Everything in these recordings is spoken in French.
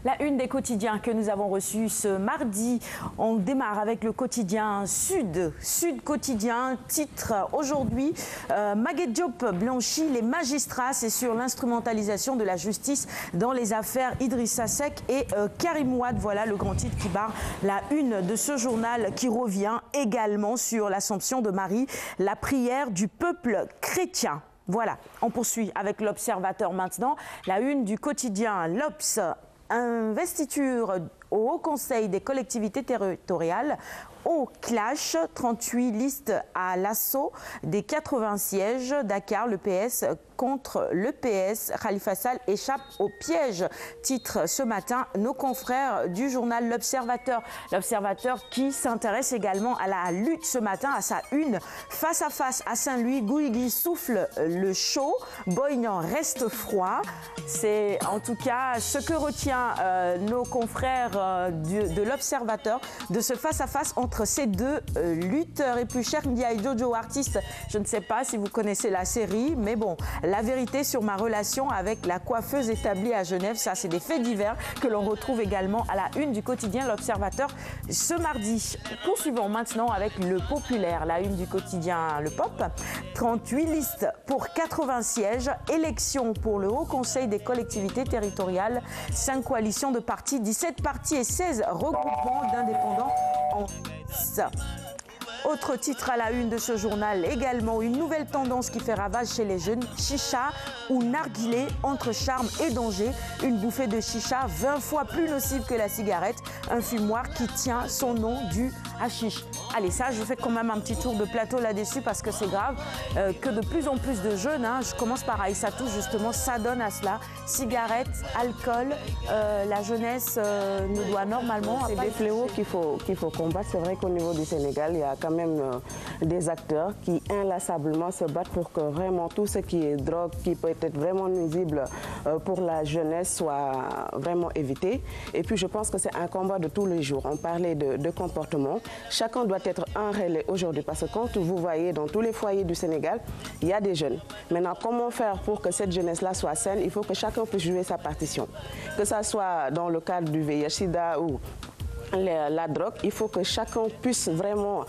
La une des quotidiens que nous avons reçus ce mardi. On démarre avec le quotidien Sud Quotidien. Titre aujourd'hui, Maguette Diop blanchit les magistrats. C'est sur l'instrumentalisation de la justice dans les affaires Idrissa Seck et Karim Wade. Voilà le grand titre qui barre la une de ce journal, qui revient également sur l'Assomption de Marie, la prière du peuple chrétien. Voilà, on poursuit avec l'Observateur maintenant. La une du quotidien L'Obs, investiture au Haut Conseil des collectivités territoriales. Au clash, 38 listes à l'assaut des 80 sièges. Dakar, le PS contre le PS. Khalifa Sall échappe au piège. Titre ce matin nos confrères du journal L'Observateur. L'Observateur qui s'intéresse également à la lutte ce matin, à sa une. Face à face à Saint-Louis, Gouigui souffle le chaud. Boignan reste froid. C'est en tout cas ce que retient nos confrères de l'Observateur de ce face-à-face entre ces deux lutteurs. Et puis Cheikh Ndiaye Jojo, artiste, je ne sais pas si vous connaissez la série, mais bon, la vérité sur ma relation avec la coiffeuse établie à Genève, ça c'est des faits divers que l'on retrouve également à la une du quotidien L'Observateur ce mardi. Poursuivons maintenant avec le populaire, la une du quotidien Le Pop. 38 listes pour 80 sièges, élection pour le Haut Conseil des collectivités territoriales, 5 coalitions de partis, 17 partis et 16 regroupements d'indépendants en Autre titre à la une de ce journal, également une nouvelle tendance qui fait ravage chez les jeunes, chicha ou narguilé, entre charme et danger. Une bouffée de chicha 20 fois plus nocive que la cigarette, un fumoir qui tient son nom du hashish. Allez, ça, je fais quand même un petit tour de plateau là-dessus parce que c'est grave que de plus en plus de jeunes, je commence par Aïssatou, justement, s'adonnent à cela. Cigarette, alcool, la jeunesse ne doit normalement... C'est des fléaux qu'il faut combattre. C'est vrai qu'au niveau du Sénégal, il y a quand même des acteurs qui inlassablement se battent pour que vraiment tout ce qui est drogue, qui peut être vraiment nuisible pour la jeunesse, soit vraiment évité. Et puis je pense que c'est un combat de tous les jours. On parlait de comportement. Chacun doit être un relais aujourd'hui parce que quand vous voyez dans tous les foyers du Sénégal, il y a des jeunes. Maintenant, comment faire pour que cette jeunesse-là soit saine? Il faut que chacun puisse jouer sa partition. Que ça soit dans le cadre du VIH/SIDA ou la drogue, il faut que chacun puisse vraiment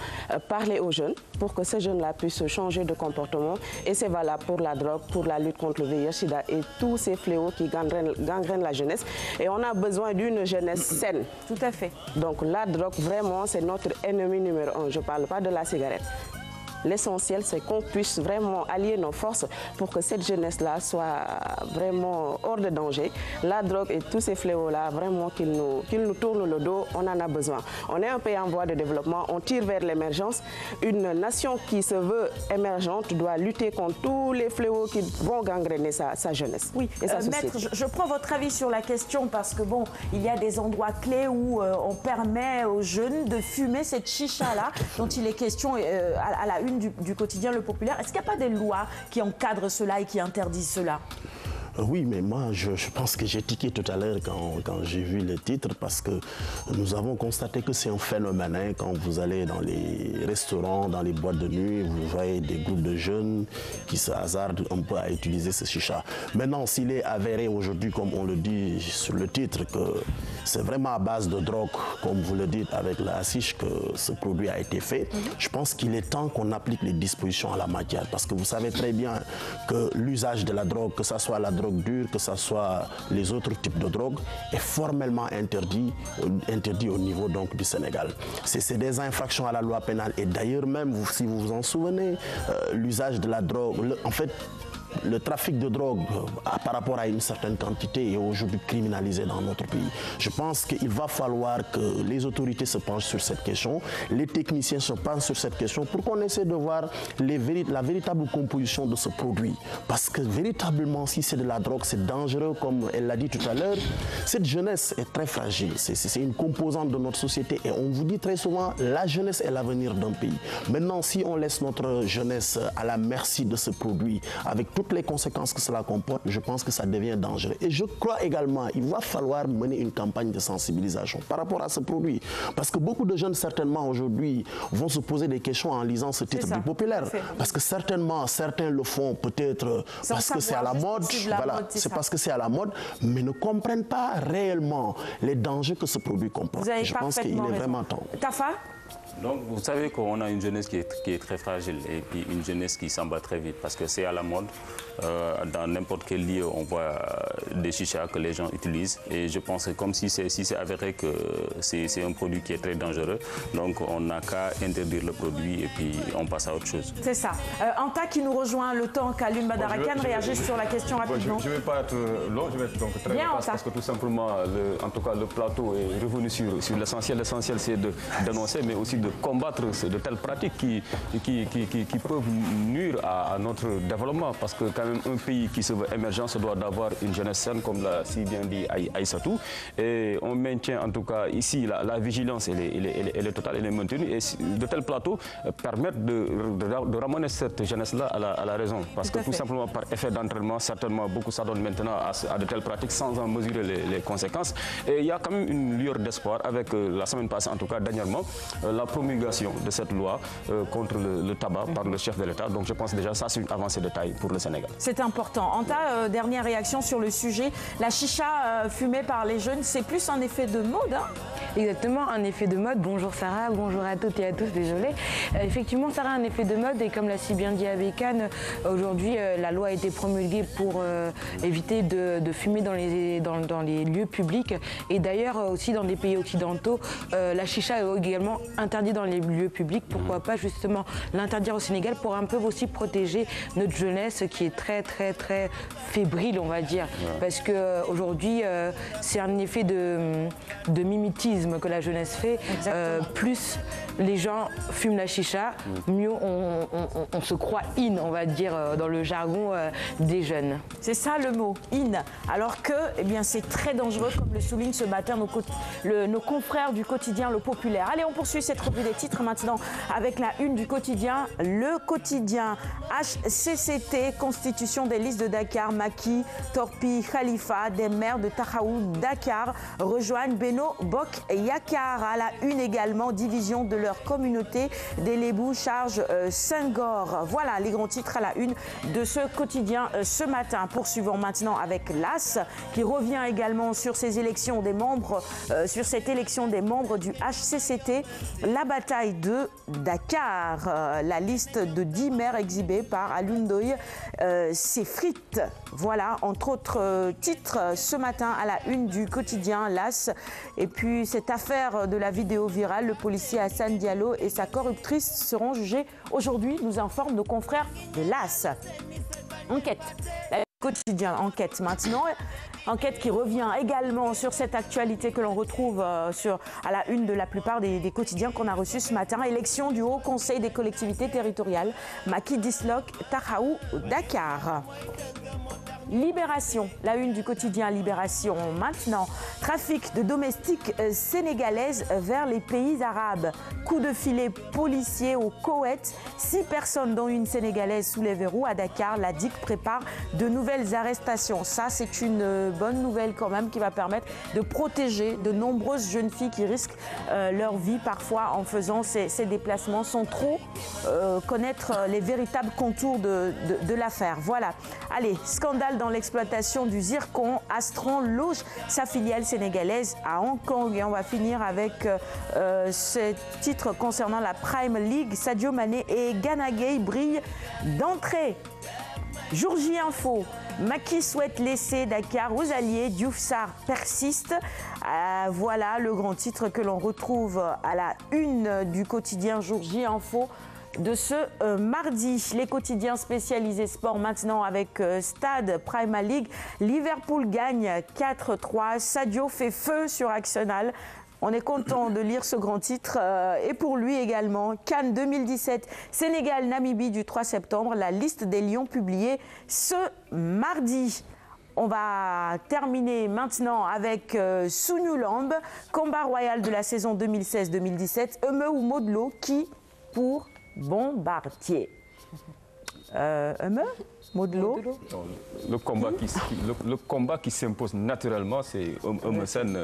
parler aux jeunes pour que ces jeunes-là puissent changer de comportement. Et c'est valable pour la drogue, pour la lutte contre le VIH/SIDA et tous ces fléaux qui gangrènent la jeunesse. Et on a besoin d'une jeunesse saine. Tout à fait. Donc la drogue, vraiment, c'est notre ennemi numéro 1. Je ne parle pas de la cigarette. L'essentiel, c'est qu'on puisse vraiment allier nos forces pour que cette jeunesse-là soit vraiment hors de danger. La drogue et tous ces fléaux-là, vraiment qu'ils nous tournent le dos, on en a besoin. On est un pays en voie de développement, on tire vers l'émergence. Une nation qui se veut émergente doit lutter contre tous les fléaux qui vont gangréner sa jeunesse. Oui, et sa société. Maître, je prends votre avis sur la question parce que bon, il y a des endroits clés où on permet aux jeunes de fumer cette chicha-là dont il est question à la une du quotidien Le Populaire. Est-ce qu'il n'y a pas des lois qui encadrent cela et qui interdisent cela? Oui, mais moi, je pense que j'ai tiqué tout à l'heure quand j'ai vu le titre parce que nous avons constaté que c'est un phénomène. Quand vous allez dans les restaurants, dans les boîtes de nuit, vous voyez des groupes de jeunes qui se hasardent un peu à utiliser ce chicha. Maintenant, s'il est avéré aujourd'hui, comme on le dit sur le titre, que c'est vraiment à base de drogue, comme vous le dites avec la hashish, que ce produit a été fait, je pense qu'il est temps qu'on applique les dispositions à la matière. Parce que vous savez très bien que l'usage de la drogue, que ce soit la drogue dure, que ce soit les autres types de drogue, est formellement interdit au niveau donc du Sénégal. C'est des infractions à la loi pénale. Et d'ailleurs même, si vous vous en souvenez, l'usage de la drogue, en fait, le trafic de drogue par rapport à une certaine quantité est aujourd'hui criminalisé dans notre pays. Je pense qu'il va falloir que les autorités se penchent sur cette question, les techniciens se penchent sur cette question pour qu'on essaie de voir la véritable composition de ce produit. Parce que véritablement, si c'est de la drogue, c'est dangereux, comme elle l'a dit tout à l'heure. Cette jeunesse est très fragile, c'est une composante de notre société et on vous dit très souvent, la jeunesse est l'avenir d'un pays. Maintenant, si on laisse notre jeunesse à la merci de ce produit, avec toute toutes les conséquences que cela comporte, je pense que ça devient dangereux. Et je crois également qu'il va falloir mener une campagne de sensibilisation par rapport à ce produit. Parce que beaucoup de jeunes, certainement, aujourd'hui, vont se poser des questions en lisant ce titre du populaire. Parce que certainement, certains le font peut-être parce que c'est à la mode. Voilà, c'est parce que c'est à la mode, mais ne comprennent pas réellement les dangers que ce produit comporte. Je pense qu'il est vraiment temps. Tafa ? Donc, vous savez qu'on a une jeunesse qui est très fragile et puis une jeunesse qui s'en bat très vite parce que c'est à la mode. Dans n'importe quel lieu, on voit des chichas que les gens utilisent. Et je pense que comme si c'est avéré que c'est un produit qui est très dangereux, donc on n'a qu'à interdire le produit et puis on passe à autre chose. C'est ça. Anta qui nous rejoint, le temps qu'Alioune Badara Kane réagisse sur la question rapidement. Je ne vais pas être long, je vais être donc très rapide parce que tout simplement, en tout cas, le plateau est revenu sur l'essentiel. L'essentiel, c'est d'annoncer, mais aussi de combattre de telles pratiques qui peuvent nuire à notre développement. Parce que quand même, un pays qui se veut émergent se doit d'avoir une jeunesse saine, comme l'a si bien dit Aïssatou. Et on maintient en tout cas ici la vigilance, elle est totale, elle est maintenue. Et de tels plateaux permettent de ramener cette jeunesse-là à la raison. Parce que tout simplement, par effet d'entraînement, certainement, beaucoup s'adonnent maintenant à de telles pratiques sans en mesurer les conséquences. Et il y a quand même une lueur d'espoir avec la semaine passée, en tout cas dernièrement, la promulgation de cette loi contre le tabac par le chef de l'État. Donc je pense déjà ça c'est une avancée de taille pour le Sénégal. C'est important. Anta, dernière réaction sur le sujet. La chicha fumée par les jeunes, c'est plus un effet de mode, hein? Exactement, un effet de mode. Bonjour Sarah, bonjour à toutes et à tous, désolé. Effectivement, Sarah, un effet de mode et comme l'a si bien dit Abekane, aujourd'hui la loi a été promulguée pour éviter de fumer dans les lieux publics et d'ailleurs aussi dans des pays occidentaux, la chicha est également interdite dans les lieux publics. Pourquoi pas justement l'interdire au Sénégal pour un peu aussi protéger notre jeunesse qui est très fébrile, on va dire. Parce qu'aujourd'hui, c'est un effet de mimétisme que la jeunesse fait. Plus les gens fument la chicha, mieux on se croit in, on va dire, dans le jargon des jeunes. C'est ça le mot, in. Alors que c'est très dangereux, comme le souligne ce matin nos confrères du quotidien Le Populaire. Allez, on poursuit cette revue des titres maintenant avec la une du quotidien. Le quotidien HCCT, constitution des listes de Dakar, Macky, Torpi, Khalifa, des maires de Tahaou, Dakar rejoignent Beno Bok Yakar. À la une également, division de leur communauté, des Lébous charge Senghor. Voilà les grands titres à la une de ce quotidien ce matin. Poursuivons maintenant avec l'AS qui revient également sur ces élections des membres, sur cette élection des membres du HCCT. La bataille de Dakar, la liste de 10 maires exhibée par Alioune Ndoye s'effrite. Voilà, entre autres titres ce matin à la une du quotidien l'AS. Et puis cette affaire de la vidéo virale, le policier Hassan Diallo et sa corruptrice seront jugés aujourd'hui, nous informent nos confrères de l'AS. Enquête. Quotidien enquête maintenant. Enquête qui revient également sur cette actualité que l'on retrouve à la une de la plupart des quotidiens qu'on a reçus ce matin. Élection du Haut Conseil des collectivités territoriales. Macky disloque Tahaou Dakar. Libération, la une du quotidien Libération. Maintenant, trafic de domestiques sénégalaises vers les pays arabes. Coup de filet policier au Koweït. 6 personnes dont une sénégalaise sous les verrous à Dakar. La DIC prépare de nouvelles arrestations. Ça, c'est une bonne nouvelle quand même qui va permettre de protéger de nombreuses jeunes filles qui risquent leur vie parfois en faisant ces déplacements sans trop connaître les véritables contours de l'affaire. Voilà. Allez, scandale dans l'exploitation du zircon. Astron loge sa filiale sénégalaise à Hong Kong. Et on va finir avec ce titre concernant la Prime League. Sadio Mané et Gana Gueye brillent d'entrée. Jour J Info. Macky souhaite laisser Dakar aux alliés. Diouf Sarr persiste. Voilà le grand titre que l'on retrouve à la une du quotidien Jour J Info de ce mardi. Les quotidiens spécialisés sport maintenant avec Stade, Premier League. Liverpool gagne 4-3. Sadio fait feu sur Arsenal. On est content de lire ce grand titre et pour lui également. CAN 2017, Sénégal-Namibie du 3 septembre. La liste des lions publiée ce mardi. On va terminer maintenant avec Sunulamb, combat royal de la saison 2016-2017. Eumeu ou Modlo, qui pour Bombardier. Eumeu ? Modelo. Le combat qui s'impose naturellement, c'est Eumeu Sène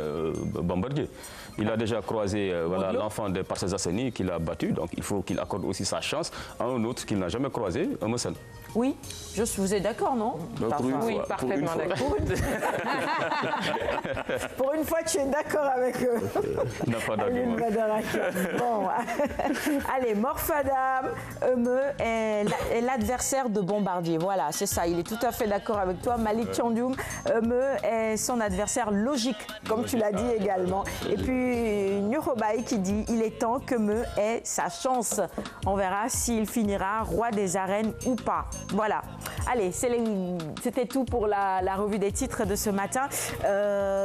Bombardier. Il a déjà croisé l'enfant de Parcelles Assainies qu'il a battu, donc il faut qu'il accorde aussi sa chance à un autre qu'il n'a jamais croisé, Eumeu Sène. Oui, vous êtes d'accord, non? Oui, parfaitement d'accord. Pour une fois, tu es d'accord avec eux. N'a pas d'argument. Bon, allez, Morfadam, Eumeu est l'adversaire de Bombardier. Voilà, c'est ça, il est tout à fait d'accord avec toi. Malik Thiandoum, Eumeu est son adversaire logique, comme tu l'as dit également. Et puis, Nyorobaï qui dit, il est temps qu'Eumeu ait sa chance. On verra s'il finira roi des arènes ou pas. Voilà. Allez, c'était tout pour la revue des titres de ce matin.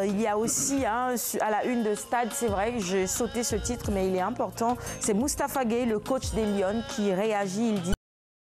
Il y a aussi, à la une de Stade, c'est vrai que j'ai sauté ce titre, mais il est important. C'est Moustapha Gueye, le coach des Lions, qui réagit. Il dit